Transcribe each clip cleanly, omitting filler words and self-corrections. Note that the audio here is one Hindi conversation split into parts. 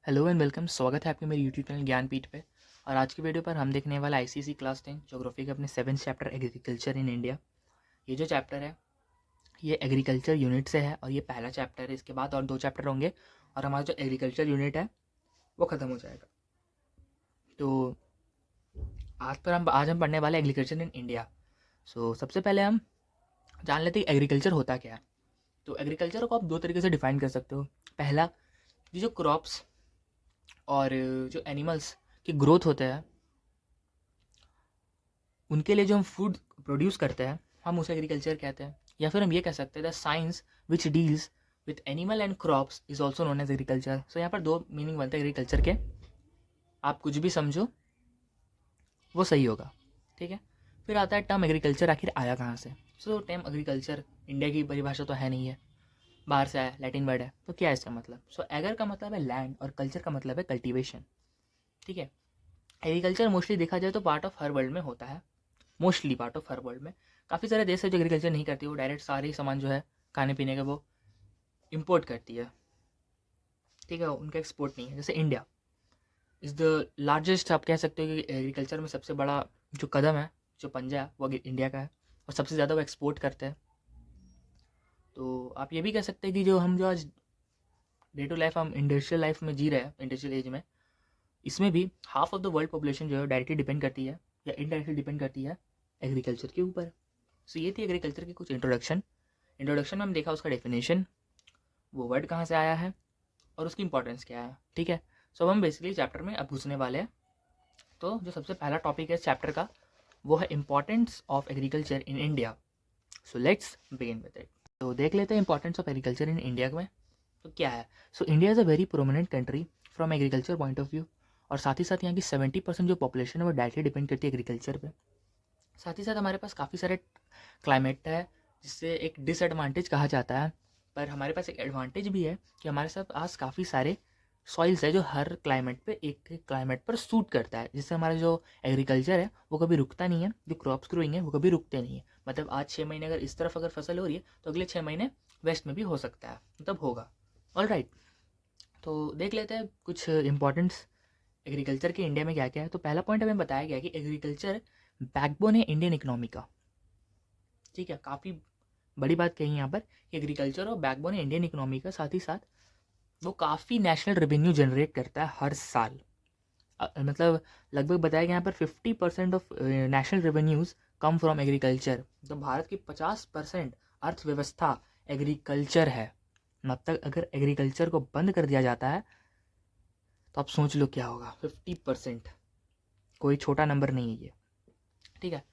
Hello and welcome. स्वागत है आपके मेरे यूट्यूब चैनल ज्ञानपीठ पे। और आज की वीडियो पर हम देखने वाला आईसीएसई क्लास 10 ज्योग्राफी का अपने 7th chapter agriculture in India. ये जो चैप्टर है ये एग्रीकल्चर यूनिट से है और ये पहला चैप्टर है। इसके बाद और 2 चैप्टर होंगे और हमारा जो एग्रीकल्चर यूनिट है वो ख़त्म हो जाएगा। तो आज हम पढ़ने वाले एग्रीकल्चर इन इंडिया। सबसे पहले हम जान लेते हैं एग्रीकल्चर होता क्या है। तो एग्रीकल्चर को आप 2 तरीके से डिफाइन कर सकते हो। पहला, ये जो क्रॉप्स और जो एनिमल्स की ग्रोथ होता है उनके लिए जो हम फूड प्रोड्यूस करते हैं हम उसे एग्रीकल्चर कहते हैं। या फिर हम ये कह सकते हैं the science which deals with animal and crops is also known as agriculture. So यहाँ पर 2 मीनिंग बनते हैं एग्रीकल्चर के। आप कुछ भी समझो वो सही होगा, ठीक है। फिर आता है टर्म एग्रीकल्चर आखिर आया कहाँ से। टर्म एग्रीकल्चर इंडिया की परिभाषा तो है नहीं है, बाहर से आया, लैटिन वर्ड है। तो क्या है इसका मतलब? एगर का मतलब है लैंड और कल्चर का मतलब है कल्टीवेशन, ठीक है। एग्रीकल्चर मोस्टली देखा जाए तो पार्ट ऑफ हर वर्ल्ड में होता है। Mostly part of her world में काफ़ी सारे देश है जो एग्रीकल्चर नहीं करती, वो डायरेक्ट सारे ही सामान जो है खाने पीने का वो इम्पोर्ट करती है, ठीक है। उनका एक्सपोर्ट नहीं है। जैसे इंडिया इज़ द लार्जेस्ट, आप कह सकते हो कि एग्रीकल्चर में सबसे बड़ा जो कदम है, जो पंजा है, वो इंडिया का है और सबसे ज़्यादा वो एक्सपोर्ट करते हैं। तो आप ये भी कह सकते हैं कि जो आज डे टू लाइफ हम इंडस्ट्रियल लाइफ में जी रहे हैं, इंडस्ट्रियल एज में, इसमें भी half of the world population जो है डायरेक्टली डिपेंड करती है या इनडायरेक्टली डिपेंड करती है एग्रीकल्चर के ऊपर। ये थी एग्रीकल्चर की कुछ इंट्रोडक्शन में हम देखा उसका डेफिनेशन, वो वर्ड कहाँ से आया है और उसकी इंपॉर्टेंस क्या है, ठीक है। अब हम बेसिकली चैप्टर में अब घुसने वाले हैं। तो जो सबसे पहला टॉपिक है इस चैप्टर का वो है importance of agriculture in India. Let's begin with it. तो देख लेते हैं importance of agriculture in India में तो क्या है। India is a very prominent country from agriculture point of view. और साथ ही साथ यहाँ की 70% जो पॉपुलेशन है वो डायरेक्टली डिपेंड करती है एग्रीकल्चर पे। साथ ही साथ हमारे पास काफ़ी सारे क्लाइमेट है जिससे एक डिसएडवांटेज कहा जाता है, पर हमारे पास एक एडवांटेज भी है कि हमारे साथ आज काफ़ी सारे सॉइल्स है जो हर क्लाइमेट पे एक क्लाइमेट पर सूट करता है, जिससे हमारा जो एग्रीकल्चर है वो कभी रुकता नहीं है। जो क्रॉप्स ग्रोइंग है वो कभी रुकते नहीं है। मतलब आज 6 महीने अगर इस तरफ अगर फसल हो रही है तो अगले 6 महीने वेस्ट में भी हो सकता है, मतलब होगा। ऑल राइट, तो देख लेते हैं कुछ इंपॉर्टेंट्स एग्रीकल्चर के इंडिया में क्या क्या है। तो पहला पॉइंट हमें बताया गया कि एग्रीकल्चर बैकबोन है इंडियन इकोनॉमी का, ठीक है। काफ़ी बड़ी बात कही यहाँ पर कि एग्रीकल्चर और बैकबोन है इंडियन इकोनॉमी का। साथ ही साथ वो काफ़ी नेशनल रेवेन्यू जनरेट करता है हर साल। मतलब लगभग बताया गया यहाँ पर 50% of national revenues come from agriculture. तो भारत की 50% अर्थव्यवस्था एग्रीकल्चर है। मतलब अगर एग्रीकल्चर को बंद कर दिया जाता है तो आप सोच लो क्या होगा। 50% कोई छोटा नंबर नहीं है ये, ठीक है।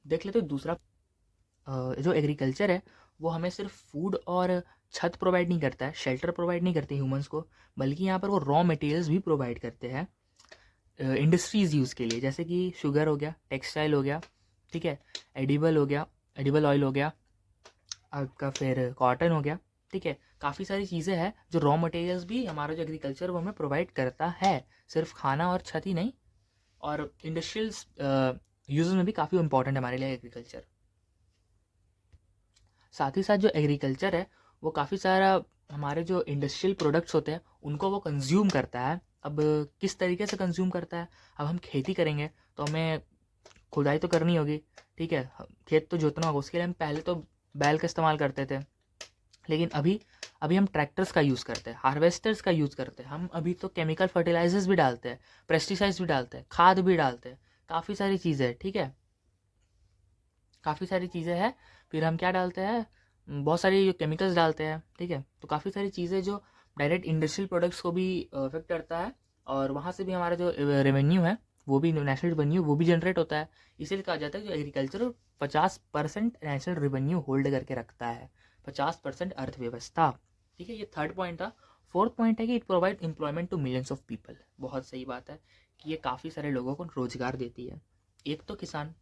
देख लेते दूसरा, जो एग्रीकल्चर है वो हमें सिर्फ फूड और छत प्रोवाइड नहीं करता है, शेल्टर प्रोवाइड नहीं करते ह्यूमंस को, बल्कि यहाँ पर वो रॉ मटेरियल्स भी प्रोवाइड करते हैं इंडस्ट्रीज़ यूज़ के लिए। जैसे कि शुगर हो गया, टेक्सटाइल हो गया, ठीक है, एडिबल हो गया, एडिबल ऑयल हो गया आपका, फिर कॉटन हो गया, ठीक है। काफ़ी सारी चीज़ें हैं जो रॉ मटेरियल्स भी हमारा जो एग्रीकल्चर वो हमें प्रोवाइड करता है। सिर्फ खाना और छत ही नहीं, और इंडस्ट्रियल्स यूज़ में भी काफ़ी इंपॉर्टेंट है हमारे लिए एग्रीकल्चर। साथ ही साथ जो एग्रीकल्चर है वो काफ़ी सारा हमारे जो इंडस्ट्रियल प्रोडक्ट्स होते हैं उनको वो कंज्यूम करता है। अब किस तरीके से कंज्यूम करता है, अब हम खेती करेंगे तो हमें खुदाई तो करनी होगी, ठीक है, खेत तो जोतना होगा। उसके लिए हम पहले तो बैल का इस्तेमाल करते थे, लेकिन अभी अभी हम ट्रैक्टर्स का यूज़ करते हैं, हार्वेस्टर्स का यूज़ करते हैं। हम अभी तो केमिकल फर्टिलाइजर्स भी डालते हैं, पेस्टिसाइड्स भी डालते हैं, खाद भी डालते हैं, काफ़ी सारी चीज़ें हैं, ठीक है, काफ़ी सारी चीज़ें हैं। फिर हम क्या डालते हैं, बहुत सारी जो केमिकल्स डालते हैं, ठीक है। तो काफ़ी सारी चीज़ें जो डायरेक्ट इंडस्ट्रियल प्रोडक्ट्स को भी अफेक्ट करता है, और वहाँ से भी हमारा जो रेवेन्यू है वो भी, नेशनल रेवेन्यू वो भी जनरेट होता है। इसीलिए कहा जाता है कि एग्रीकल्चर 50% नेशनल रेवेन्यू होल्ड करके रखता है, 50% अर्थव्यवस्था, ठीक है। ये थर्ड पॉइंट था। फोर्थ पॉइंट है कि it provide employment to millions of people. बहुत सही बात है कि ये काफ़ी सारे लोगों को रोजगार देती है। एक तो किसान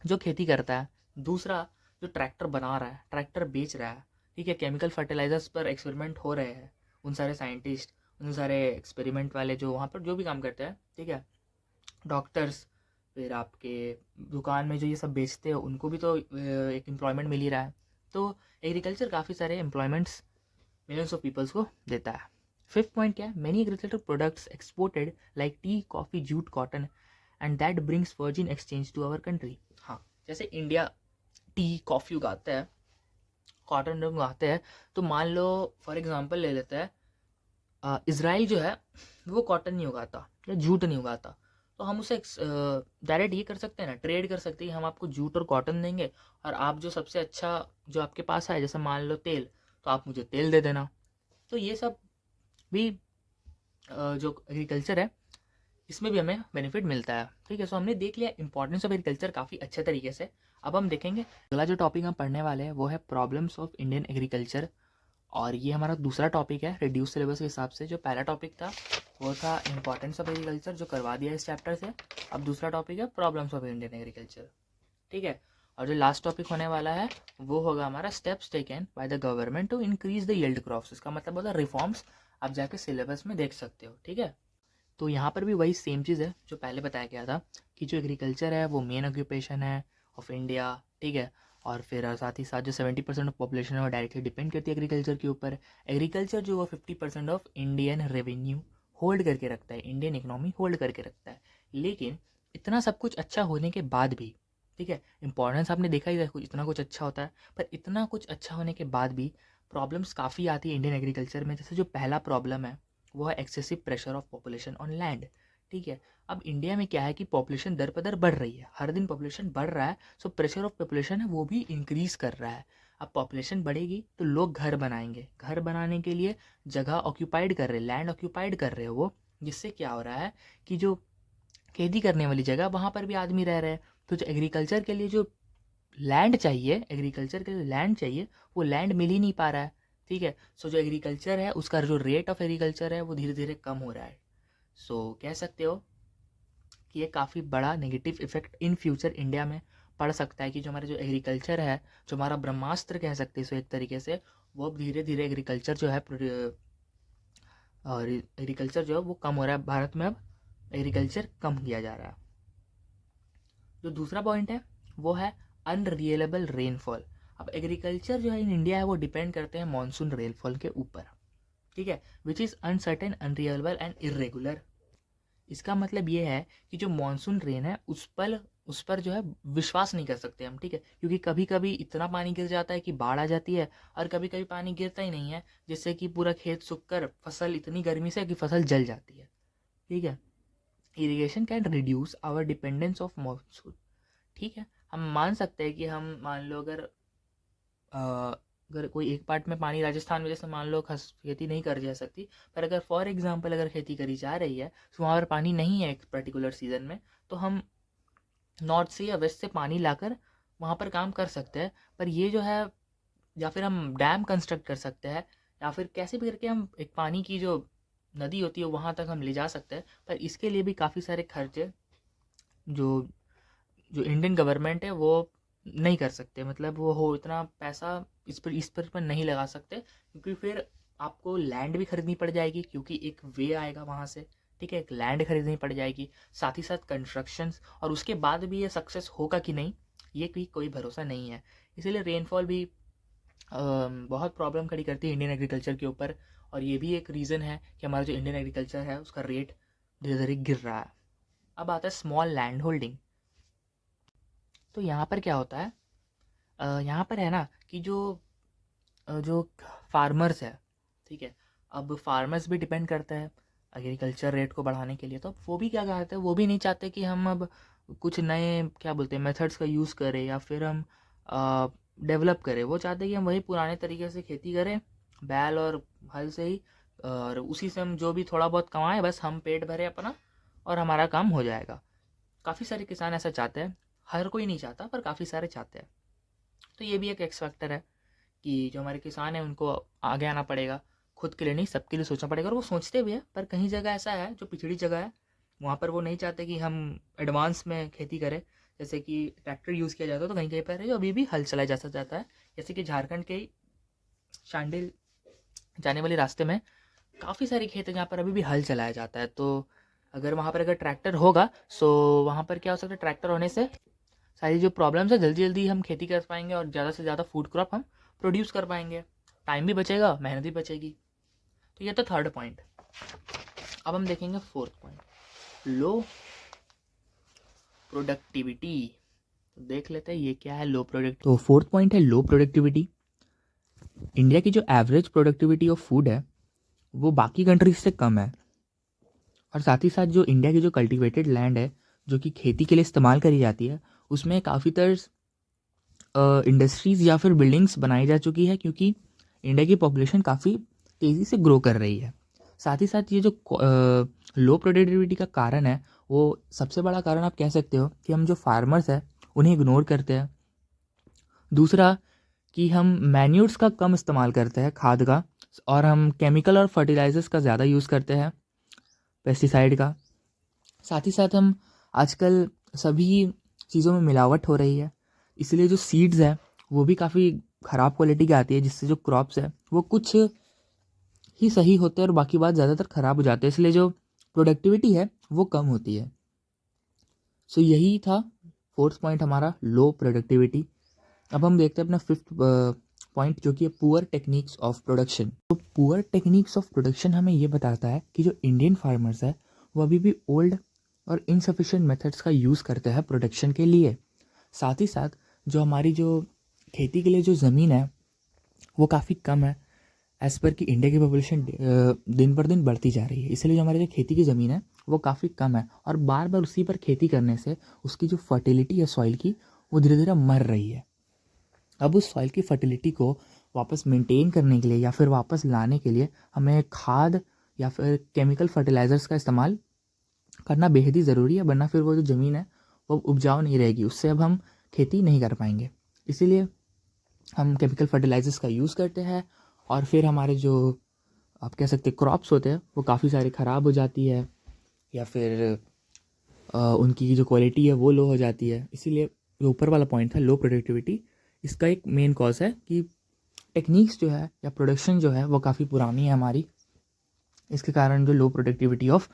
जो खेती करता है, दूसरा जो ट्रैक्टर बना रहा है, ट्रैक्टर बेच रहा है, ठीक है, केमिकल फर्टिलाइजर्स पर एक्सपेरिमेंट हो रहे हैं, उन सारे साइंटिस्ट, उन सारे एक्सपेरिमेंट वाले जो वहाँ पर जो भी काम करते हैं, ठीक है, डॉक्टर्स, फिर आपके दुकान में जो ये सब बेचते हैं उनको भी तो एक एम्प्लॉयमेंट मिल ही रहा है। तो एग्रीकल्चर काफ़ी सारे एम्प्लॉयमेंट्स मिलियंस ऑफ पीपल्स को देता है। फिफ्थ पॉइंट क्या है, many agriculture products exported like tea, coffee, jute, cotton and that brings virgin exchange to our country. हाँ, जैसे इंडिया टी, कॉफ़ी उगाता है, कॉटन उगाते हैं, तो मान लो फॉर एग्जांपल ले लेते हैं, इज़राइल जो है वो कॉटन नहीं उगाता या जूट नहीं उगाता, तो हम उसे डायरेक्ट ये कर सकते हैं ना, ट्रेड कर सकते हैं, हम आपको जूट और कॉटन देंगे और आप जो सबसे अच्छा जो आपके पास है, जैसे मान लो तेल, तो आप मुझे तेल दे देना। तो ये सब भी जो एग्रीकल्चर है इसमें भी हमें बेनिफिट मिलता है। ठीक है, सो हमने देख लिया इंपॉर्टेंस ऑफ एग्रीकल्चर काफ़ी अच्छे तरीके से। अब हम देखेंगे अगला जो टॉपिक हम पढ़ने वाले हैं वो है प्रॉब्लम्स ऑफ इंडियन एग्रीकल्चर, और ये हमारा दूसरा टॉपिक है रिड्यूस सिलेबस के हिसाब से। जो पहला टॉपिक था वो था इंपॉर्टेंस ऑफ एग्रीकल्चर, जो करवा दिया इस चैप्टर से। अब दूसरा टॉपिक है प्रॉब्लम्स ऑफ इंडियन एग्रीकल्चर। ठीक है, और जो लास्ट टॉपिक होने वाला है वो होगा हमारा steps taken by the government to increase the yield crops. इसका मतलब होता है रिफॉर्म्स, आप जाके सिलेबस में देख सकते हो। ठीक है, तो यहाँ पर भी वही सेम चीज़ है जो पहले बताया गया था कि जो एग्रीकल्चर है वो मेन ऑक्यूपेशन है ऑफ इंडिया। ठीक है, और फिर साथ ही साथ जो 70% ऑफ पॉपुलेशन है वो डायरेक्टली डिपेंड करती है एग्रीकल्चर के ऊपर। एग्रीकल्चर जो वो 50% ऑफ इंडियन रेवेन्यू होल्ड करके रखता है, इंडियन इकोनॉमी होल्ड करके रखता है। लेकिन इतना सब कुछ अच्छा होने के बाद भी, ठीक है, इंपॉर्टेंस आपने देखा ही है, कुछ इतना कुछ अच्छा होता है, पर इतना कुछ अच्छा होने के बाद भी प्रॉब्लम्स काफ़ी आती है इंडियन एग्रीकल्चर में। जैसे जो पहला प्रॉब्लम है वो है excessive pressure of population on land. ठीक है, अब इंडिया में क्या है कि पॉपुलेशन दर पर दर बढ़ रही है, हर दिन पॉपुलेशन बढ़ रहा है, सो प्रेशर ऑफ पॉपुलेशन है वो भी इंक्रीज कर रहा है। अब पॉपुलेशन बढ़ेगी तो लोग घर बनाएंगे, घर बनाने के लिए जगह ऑक्यूपाइड कर रहे हैं, लैंड ऑक्यूपाइड कर रहे हैं वो, जिससे क्या हो रहा है कि जो खेती करने वाली जगह वहाँ पर भी आदमी रह रहे हैं। तो जो एग्रीकल्चर के लिए जो लैंड चाहिए, एग्रीकल्चर के लिए लैंड चाहिए, वो लैंड मिल ही नहीं पा रहा है। ठीक है, सो जो एग्रीकल्चर है उसका जो रेट ऑफ एग्रीकल्चर है वो धीरे धीरे कम हो रहा है। सो कह सकते हो कि ये काफ़ी बड़ा negative effect in future India में पड़ सकता है कि जो हमारे जो एग्रीकल्चर है, जो हमारा ब्रह्मास्त्र कह सकते हैं सो एक तरीके से, वो अब धीरे धीरे एग्रीकल्चर जो है और एग्रीकल्चर जो है वो कम हो रहा है भारत में। अब एग्रीकल्चर कम किया जा रहा है। जो दूसरा पॉइंट है वो है अनरियलेबल रेनफॉल। अब एग्रीकल्चर जो है इन इंडिया है वो डिपेंड करते हैं मॉनसून रेनफॉल के ऊपर। ठीक है, which is uncertain, unreliable and irregular. इसका मतलब ये है कि जो मॉनसून रेन है उस पर जो है विश्वास नहीं कर सकते हम। ठीक है, क्योंकि कभी कभी इतना पानी गिर जाता है कि बाढ़ आ जाती है, और कभी कभी पानी गिरता ही नहीं है, जिससे कि पूरा खेत सूख कर फसल इतनी गर्मी से कि फसल जल जाती है। ठीक है, irrigation can reduce our dependence of monsoon. ठीक है, हम मान सकते हैं कि हम मान लो अगर कोई एक पार्ट में पानी, राजस्थान में जैसे मान लो खेती नहीं करी जा सकती, पर अगर फॉर एग्जांपल अगर खेती करी जा रही है तो वहाँ पर पानी नहीं है एक पर्टिकुलर सीज़न में, तो हम नॉर्थ से या वेस्ट से पानी लाकर वहाँ पर काम कर सकते हैं। पर ये जो है, या फिर हम डैम कंस्ट्रक्ट कर सकते हैं, या फिर कैसे भी करके हम एक पानी की जो नदी होती है वहाँ तक हम ले जा सकते हैं, पर इसके लिए भी काफ़ी सारे खर्चे जो जो इंडियन गवर्नमेंट है वो नहीं कर सकते, मतलब वो हो इतना पैसा इस पर नहीं लगा सकते, क्योंकि फिर आपको लैंड भी खरीदनी पड़ जाएगी, क्योंकि एक वे आएगा वहाँ से। ठीक है, एक लैंड खरीदनी पड़ जाएगी, साथ ही साथ कंस्ट्रक्शंस, और उसके बाद भी ये सक्सेस होगा कि नहीं ये भी कोई भरोसा नहीं है। इसीलिए रेनफॉल भी बहुत प्रॉब्लम खड़ी करती है इंडियन एग्रीकल्चर के ऊपर, और ये भी एक रीज़न है कि हमारा जो इंडियन एग्रीकल्चर है उसका रेट धीरे धीरे गिर रहा है। अब आता है स्मॉल लैंड होल्डिंग। तो यहाँ पर क्या होता है, यहाँ पर है ना कि जो फार्मर्स है, ठीक है, अब फार्मर्स भी डिपेंड करते हैं एग्रीकल्चर रेट को बढ़ाने के लिए, तो अब वो भी क्या कहते हैं, वो भी नहीं चाहते कि हम अब कुछ नए क्या बोलते हैं मेथड्स का यूज़ करें या फिर हम डेवलप करें। वो चाहते हैं कि हम वही पुराने तरीके से खेती करें, बैल और हल से ही, और उसी से हम जो भी थोड़ा बहुत कमाएं, बस हम पेट भरे अपना और हमारा काम हो जाएगा। काफ़ी सारे किसान ऐसा चाहते हैं, हर कोई नहीं चाहता पर काफ़ी सारे चाहते हैं। तो ये भी एक एक्स फैक्टर है कि जो हमारे किसान हैं उनको आगे आना पड़ेगा, खुद के लिए नहीं सबके लिए सोचना पड़ेगा, और वो सोचते भी है, पर कहीं जगह ऐसा है जो पिछड़ी जगह है वहाँ पर वो नहीं चाहते कि हम एडवांस में खेती करें, जैसे कि ट्रैक्टर यूज़ किया जाता है, तो कहीं कहीं पर है जो अभी भी हल चलाया जाता है। जैसे कि झारखंड के ही शांडिल जाने वाले रास्ते में काफ़ी सारे खेत हैं जहाँ पर अभी भी हल चलाया जाता है। तो अगर वहाँ पर अगर ट्रैक्टर होगा, सो वहाँ पर क्या हो सकता है, ट्रैक्टर होने से सारी जो प्रॉब्लम्स है जल्दी जल्दी हम खेती कर पाएंगे और ज़्यादा से ज़्यादा फूड क्रॉप हम प्रोड्यूस कर पाएंगे, टाइम भी बचेगा, मेहनत भी बचेगी। तो ये तो थर्ड पॉइंट। अब हम देखेंगे फोर्थ पॉइंट, लो प्रोडक्टिविटी। तो देख लेते हैं ये क्या है लो प्रोडक्ट। तो फोर्थ पॉइंट है लो प्रोडक्टिविटी। इंडिया की जो एवरेज प्रोडक्टिविटी ऑफ फूड है वो बाकी कंट्रीज से कम है, और साथ ही साथ जो इंडिया की जो कल्टीवेटेड लैंड है जो कि खेती के लिए इस्तेमाल करी जाती है उसमें काफ़ी तर्ज इंडस्ट्रीज़ या फिर बिल्डिंग्स बनाई जा चुकी है, क्योंकि इंडिया की पॉपुलेशन काफ़ी तेज़ी से ग्रो कर रही है। साथ ही साथ ये जो लो प्रोडक्टिविटी का कारण है वो सबसे बड़ा कारण आप कह सकते हो कि हम जो फार्मर्स हैं उन्हें इग्नोर करते हैं। दूसरा कि हम मैन्यूर्स का कम इस्तेमाल करते हैं, खाद का, और हम केमिकल और फर्टिलाइजर्स का ज़्यादा यूज़ करते हैं, पेस्टिसाइड का। साथ ही साथ हम आजकल सभी चीज़ों में मिलावट हो रही है, इसलिए जो सीड्स है वो भी काफ़ी ख़राब क्वालिटी की आती है, जिससे जो क्रॉप्स है वो कुछ ही सही होते हैं और बाकी बात ज़्यादातर ख़राब हो जाते हैं, इसलिए जो प्रोडक्टिविटी है वो कम होती है। सो यही था फोर्थ पॉइंट हमारा, लो प्रोडक्टिविटी। अब हम देखते हैं अपना फिफ्थ पॉइंट जो कि है पुअर टेक्निक्स ऑफ प्रोडक्शन। तो पुअर टेक्निक्स ऑफ प्रोडक्शन हमें ये बताता है कि जो इंडियन फार्मर्स है वो अभी भी ओल्ड और इनसफिशिएंट मेथड्स का यूज़ करते हैं प्रोडक्शन के लिए। साथ ही साथ जो हमारी जो खेती के लिए जो ज़मीन है वो काफ़ी कम है, एज़ पर कि इंडिया की पॉपुलेशन दिन पर दिन बढ़ती जा रही है, इसलिए जो हमारी जो खेती की ज़मीन है वो काफ़ी कम है, और बार बार उसी पर खेती करने से उसकी जो फर्टिलिटी है सॉइल की वो धीरे धीरे मर रही है। अब उस सॉइल की फर्टिलिटी को वापस मेंटेन करने के लिए या फिर वापस लाने के लिए हमें खाद या फिर केमिकल फर्टिलाइज़र्स का इस्तेमाल करना बेहद ही ज़रूरी है, वरना फिर वो जो ज़मीन है वो उपजाऊ नहीं रहेगी, उससे अब हम खेती नहीं कर पाएंगे। इसीलिए हम केमिकल फर्टिलाइज़र्स का यूज़ करते हैं, और फिर हमारे जो आप कह सकते हैं क्रॉप्स होते हैं वो काफ़ी सारी ख़राब हो जाती है, या फिर उनकी जो क्वालिटी है वो लो हो जाती है। इसीलिए जो ऊपर वाला पॉइंट था लो प्रोडक्टिविटी, इसका एक मेन कॉज है कि टेक्निक्स जो है या प्रोडक्शन जो है वो काफ़ी पुरानी है हमारी, इसके कारण जो लो प्रोडक्टिविटी ऑफ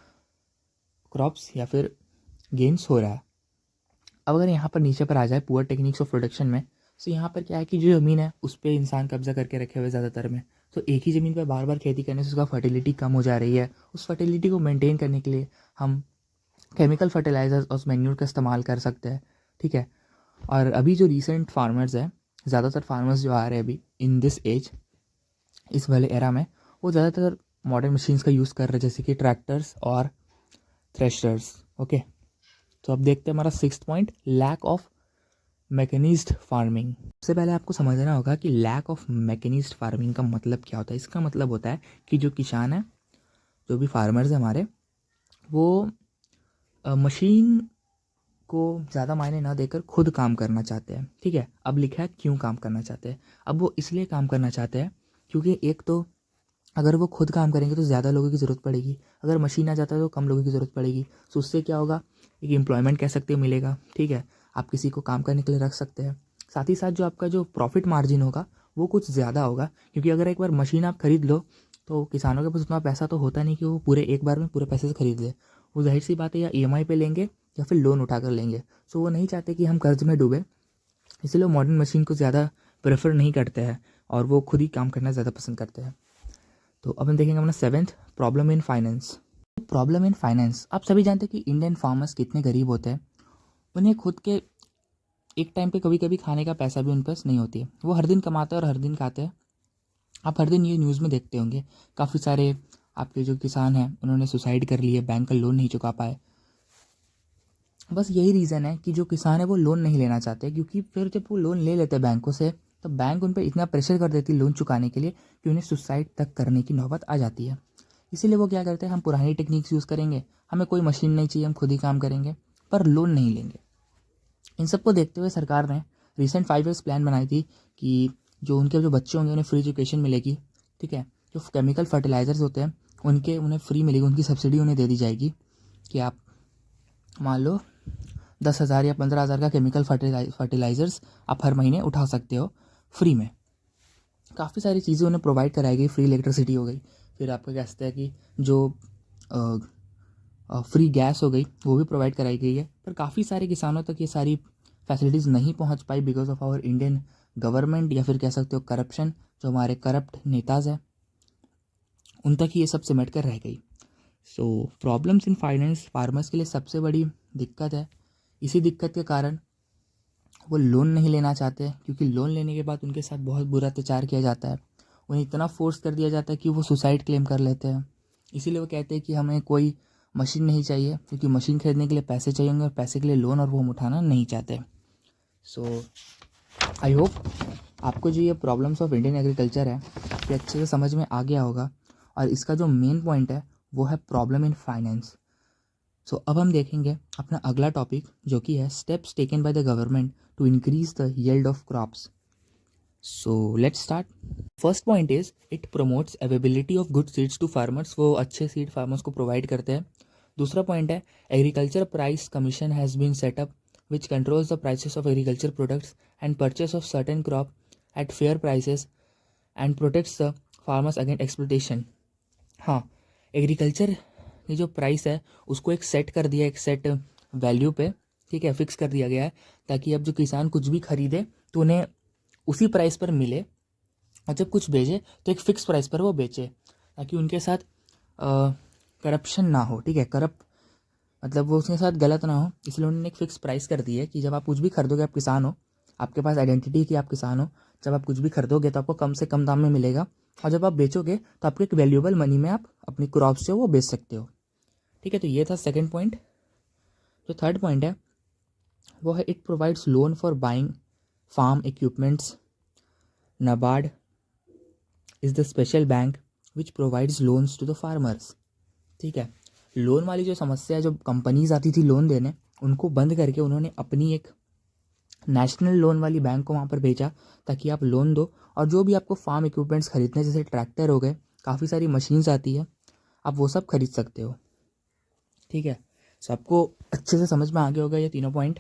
क्रॉप्स या फिर गेन्स हो रहा है। अब अगर यहाँ पर नीचे पर आ जाए पुअर टेक्निक्स ऑफ प्रोडक्शन में, तो यहाँ पर क्या है कि जो ज़मीन है उस पर इंसान कब्जा करके रखे हुए ज़्यादातर में, तो एक ही ज़मीन पर बार बार खेती करने से उसका फर्टिलिटी कम हो जा रही है। उस फर्टिलिटी को मेंटेन करने के लिए हम केमिकल फर्टिलाइजर्स और मैन्यूर का इस्तेमाल कर सकते हैं, ठीक है। और अभी जो रिसेंट फार्मर्स हैं, ज़्यादातर फार्मर्स जो आ रहे हैं अभी इन दिस एज, इस वाले एरा में, वो ज़्यादातर मॉडर्न मशीन्स का यूज़ कर रहे हैं, जैसे कि ट्रैक्टर्स और थ्रेशर्स। ओके, तो अब देखते हैं हमारा sixth point, lack of mechanised farming. सबसे पहले आपको समझना होगा कि लैक ऑफ मैकेनिज्ड फार्मिंग का मतलब क्या होता है। इसका मतलब होता है कि जो किसान है, जो भी फार्मर्स हैं हमारे, वो मशीन को ज़्यादा मायने ना देकर खुद काम करना चाहते हैं, ठीक है। अब लिखा है क्यों काम करना चाहते हैं। अब वो इसलिए काम करना चाहते हैं क्योंकि एक तो अगर वो खुद काम करेंगे तो ज़्यादा लोगों की ज़रूरत पड़ेगी, अगर मशीन आ जाता है तो कम लोगों की ज़रूरत पड़ेगी, तो उससे क्या होगा, एक एम्प्लॉयमेंट कह सकते हो मिलेगा, ठीक है। आप किसी को काम करने के लिए रख सकते हैं। साथ ही साथ जो आपका जो प्रॉफिट मार्जिन होगा वो कुछ ज़्यादा होगा, क्योंकि अगर एक बार मशीन आप खरीद लो तो किसानों के पास उतना पैसा तो होता नहीं कि वो पूरे एक बार में पूरे पैसे से खरीद ले। वो जाहिर सी बात है या EMI पे लेंगे या फिर लोन उठा कर लेंगे। सो वो नहीं चाहते कि हम कर्ज में डूबे, इसलिए वो मॉडर्न मशीन को ज़्यादा प्रेफर नहीं करते हैं और वो खुद ही काम करना ज़्यादा पसंद करते हैं। तो अब हम देखेंगे अपना seventh, problem in finance. Problem in finance, आप सभी जानते हैं कि इंडियन फार्मर्स कितने गरीब होते हैं। उन्हें खुद के एक टाइम पे कभी कभी खाने का पैसा भी उन पास नहीं होती है। वो हर दिन कमाते हैं और हर दिन खाते हैं। आप हर दिन ये न्यूज़ में देखते होंगे, काफ़ी सारे आपके जो किसान हैं उन्होंने सुसाइड कर लिए, बैंक का लोन नहीं चुका पाए। बस यही रीज़न है कि जो किसान है वो लोन नहीं लेना चाहते, क्योंकि फिर जब वो लोन ले लेते हैं बैंकों से तो बैंक उन पर इतना प्रेशर कर देती है लोन चुकाने के लिए कि उन्हें सुसाइड तक करने की नौबत आ जाती है। इसीलिए वो क्या करते हैं, हम पुरानी टेक्निक्स यूज़ करेंगे, हमें कोई मशीन नहीं चाहिए, हम खुद ही काम करेंगे, पर लोन नहीं लेंगे। इन सबको देखते हुए सरकार ने रिसेंट 5 ईयर्स प्लान बनाई थी कि जो उनके जो बच्चे होंगे उन्हें फ्री एजुकेशन मिलेगी, ठीक है। जो केमिकल फर्टिलाइजर्स होते हैं उन्हें फ्री मिलेगी, उनकी सब्सिडी उन्हें दे दी जाएगी कि आप मान लो 10,000 या 15,000 का केमिकल फर्टिलाइजर्स आप हर महीने उठा सकते हो फ्री में। काफ़ी सारी चीज़ें उन्हें प्रोवाइड कराई गई, फ्री इलेक्ट्रिसिटी हो गई, फिर आपका क्या कहते हैं कि जो फ्री गैस हो गई वो भी प्रोवाइड कराई गई है। पर काफ़ी सारे किसानों तक ये सारी फैसिलिटीज़ नहीं पहुंच पाई because of our Indian government, या फिर कह सकते हो करप्शन। जो हमारे करप्ट नेताज हैं उन तक ही ये सब सिमट कर रह गई। सो प्रॉब्लम्स इन फाइनेंस फार्मर्स के लिए सबसे बड़ी दिक्कत है। इसी दिक्कत के कारण वो लोन नहीं लेना चाहते, क्योंकि लोन लेने के बाद उनके साथ बहुत बुरा अत्याचार किया जाता है। उन्हें इतना फोर्स कर दिया जाता है कि वो सुसाइड क्लेम कर लेते हैं। इसीलिए वो कहते हैं कि हमें कोई मशीन नहीं चाहिए, क्योंकि मशीन खरीदने के लिए पैसे चाहिए होंगे और पैसे के लिए लोन और वो हम उठाना नहीं चाहते। सो आई होप आपको जो ये प्रॉब्लम्स ऑफ इंडियन एग्रीकल्चर है ये अच्छे से समझ में आ गया होगा, और इसका जो मेन पॉइंट है वो है प्रॉब्लम इन फाइनेंस। सो अब हम देखेंगे अपना अगला टॉपिक, जो कि है steps taken by the government to increase the yield of crops. So let's start. First point is it promotes availability of good seeds to farmers, वो अच्छे सीड फार्मर्स को प्रोवाइड करते हैं। दूसरा पॉइंट है agriculture price commission has been set up which controls the prices of agriculture products and purchase of certain crop at fair prices and protects the farmers against exploitation. हाँ, एग्रीकल्चर की जो प्राइस है उसको एक सेट कर दिया, एक सेट वैल्यू पे, ठीक है, फिक्स कर दिया गया है, ताकि अब जो किसान कुछ भी खरीदे तो उन्हें उसी प्राइस पर मिले, और जब कुछ बेचे तो एक फ़िक्स प्राइस पर वो बेचे, ताकि उनके साथ करप्शन ना हो। ठीक है, करप्ट मतलब वो उसके साथ गलत ना हो, इसलिए उन्होंने एक फ़िक्स प्राइस कर दी है कि जब आप कुछ भी खरीदोगे, आप किसान हो, आपके पास आइडेंटिटी कि आप किसान हो, जब आप कुछ भी खरीदोगे तो आपको कम से कम दाम में मिलेगा, और जब आप बेचोगे तो आपको एक वैल्यूएबल मनी में आप अपनी क्रॉप्स जो वो बेच सकते हो। ठीक है, तो ये था सेकंड पॉइंट। जो थर्ड पॉइंट है वो है it provides loan for buying farm equipments. NABARD is the special bank which provides loans to the farmers. ठीक है, लोन वाली जो समस्या है, जो कंपनीज आती थी लोन देने, उनको बंद करके उन्होंने अपनी एक नेशनल लोन वाली बैंक को वहाँ पर भेजा, ताकि आप लोन दो और जो भी आपको फार्म इक्विपमेंट्स खरीदने, जैसे ट्रैक्टर हो गए, काफ़ी सारी मशीन्स आती है, आप वो सब खरीद सकते हो। ठीक है, सबको अच्छे से समझ में आ गया होगा ये तीनों पॉइंट।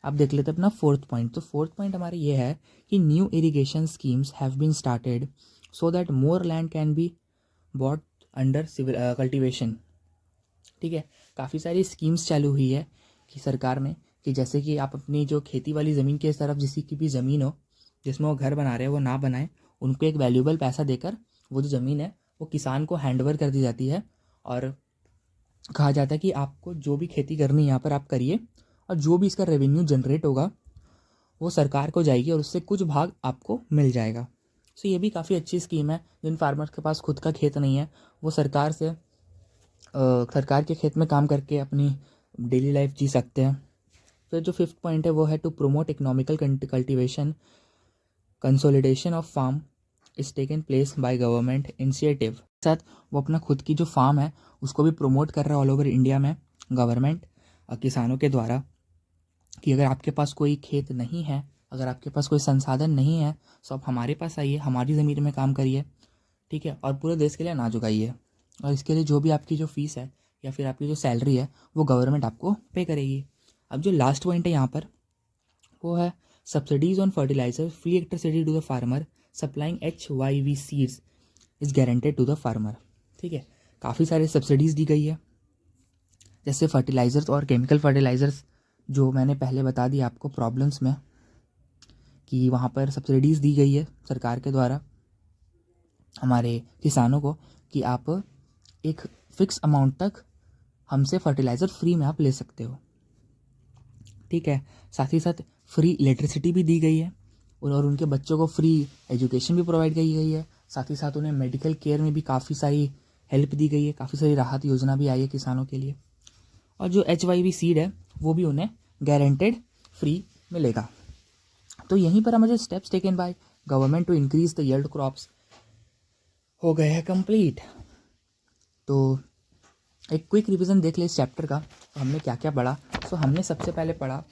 अब देख लेते हैं अपना फोर्थ पॉइंट। तो फोर्थ पॉइंट हमारा ये है कि new irrigation schemes have been started so that more land can be bought under civil cultivation. ठीक है, काफ़ी सारी स्कीम्स चालू हुई है कि सरकार ने, कि जैसे कि आप अपनी जो खेती वाली ज़मीन के तरफ जिसी की भी ज़मीन हो जिसमें वो घर बना रहे हैं वो ना बनाएं, उनको एक वैल्यूएबल पैसा देकर वो जो ज़मीन है वो किसान को हैंडओवर कर दी जाती है, और कहा जाता है कि आपको जो भी खेती करनी है यहाँ पर आप करिए, और जो भी इसका रेवेन्यू जनरेट होगा वो सरकार को जाएगी और उससे कुछ भाग आपको मिल जाएगा। सो ये भी काफ़ी अच्छी स्कीम है। जिन फार्मर्स के पास खुद का खेत नहीं है वो सरकार के खेत में काम करके अपनी डेली लाइफ जी सकते हैं। फिर जो फिफ्थ पॉइंट है वो है to promote economical cultivation consolidation of farm is taken place by government initiative. साथ वो अपना खुद की जो फार्म है उसको भी प्रमोट कर रहा है ऑल ओवर इंडिया में गवर्नमेंट किसानों के द्वारा, कि अगर आपके पास कोई खेत नहीं है, अगर आपके पास कोई संसाधन नहीं है, तो आप हमारे पास आइए, हमारी ज़मीन में काम करिए। ठीक है, और पूरे देश के लिए अनाज उगाइए, और इसके लिए जो भी आपकी जो फीस है या फिर आपकी जो सैलरी है वो गवर्नमेंट आपको पे करेगी। अब जो लास्ट पॉइंट है यहाँ पर वो है subsidies on fertiliser free electricity to the farmer supplying HYV seeds is guaranteed to the farmer. ठीक है, काफ़ी सारे सब्सिडीज़ दी गई है, जैसे फर्टिलाइज़र्स और केमिकल फर्टिलाइज़र्स जो मैंने पहले बता दिया आपको प्रॉब्लम्स में, कि वहाँ पर सब्सिडीज़ दी गई है सरकार के द्वारा हमारे किसानों को, कि आप एक फ़िक्स अमाउंट तक हमसे फर्टिलाइज़र फ्री में आप ले सकते हो। ठीक है, साथ ही साथ फ्री इलेक्ट्रिसिटी भी दी गई है, और उनके बच्चों को फ्री एजुकेशन भी प्रोवाइड की गई है। साथ ही साथ उन्हें मेडिकल केयर में भी काफ़ी सारी हेल्प दी गई है, काफ़ी सारी राहत योजना भी आई है किसानों के लिए, और जो HYV सीड है वो भी उन्हें गारंटेड फ्री मिलेगा। तो यहीं पर हमारे steps taken by government to increase the yield crops हो गए हैं कंप्लीट। तो एक क्विक रिवीजन देख ले इस चैप्टर का, तो हमने क्या क्या पढ़ा। तो हमने सबसे पहले पढ़ा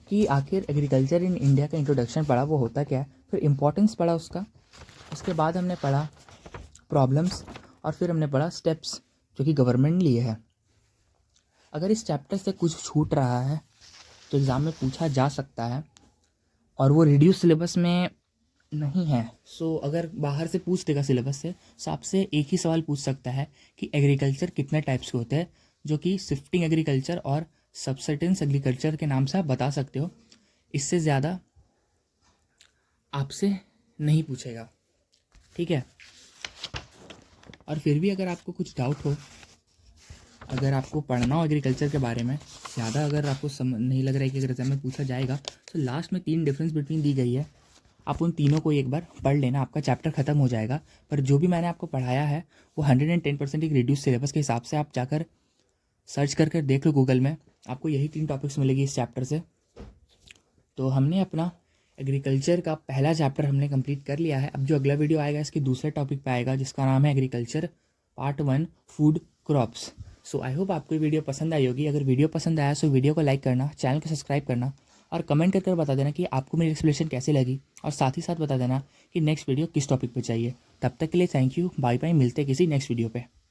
कि आखिर एग्रीकल्चर इन इंडिया का इंट्रोडक्शन पढ़ा, वो होता क्या है, फिर इम्पोर्टेंस पढ़ा उसका, उसके बाद हमने पढ़ा प्रॉब्लम्स, और फिर हमने पढ़ा स्टेप्स जो कि गवर्नमेंट लिए है। अगर इस चैप्टर से कुछ छूट रहा है तो एग्ज़ाम में पूछा जा सकता है, और वो रिड्यूस सिलेबस में नहीं है। सो अगर बाहर से पूछ देगा सिलेबस से, तो आपसे एक ही सवाल पूछ सकता है कि एग्रीकल्चर कितने टाइप्स के होते हैं, जो कि शिफ्टिंग एग्रीकल्चर और सबसिस्टेंस एग्रीकल्चर के नाम से आप बता सकते हो। इससे ज़्यादा आपसे नहीं पूछेगा। ठीक है, और फिर भी अगर आपको कुछ डाउट हो, अगर आपको पढ़ना हो एग्रीकल्चर के बारे में ज़्यादा, अगर आपको नहीं लग रहा है कि अगर एग्जाम में पूछा जाएगा, तो लास्ट में 3 डिफरेंस बिटवीन दी गई है, आप उन तीनों को एक बार पढ़ लेना, आपका चैप्टर ख़त्म हो जाएगा। पर जो भी मैंने आपको पढ़ाया है वो 110% एक रिड्यूस सिलेबस के हिसाब से आप जाकर सर्च कर देख लो गूगल में, आपको यही 3 टॉपिक्स मिलेगी इस चैप्टर से। तो हमने अपना एग्रीकल्चर का पहला चैप्टर हमने कंप्लीट कर लिया है। अब जो अगला वीडियो आएगा इसके दूसरे टॉपिक पे आएगा, जिसका नाम है agriculture part 1 food crops. So I hope आपको ये वीडियो पसंद आई होगी। अगर वीडियो पसंद आया तो वीडियो को लाइक करना, चैनल को सब्सक्राइब करना और कमेंट करके बता देना कि आपको मेरी एक्सप्लेनेशन कैसे लगी, और साथ ही साथ बता देना कि नेक्स्ट वीडियो किस टॉपिक पे चाहिए। तब तक के लिए थैंक यू, बाय बाय, मिलते हैं किसी नेक्स्ट वीडियो पे।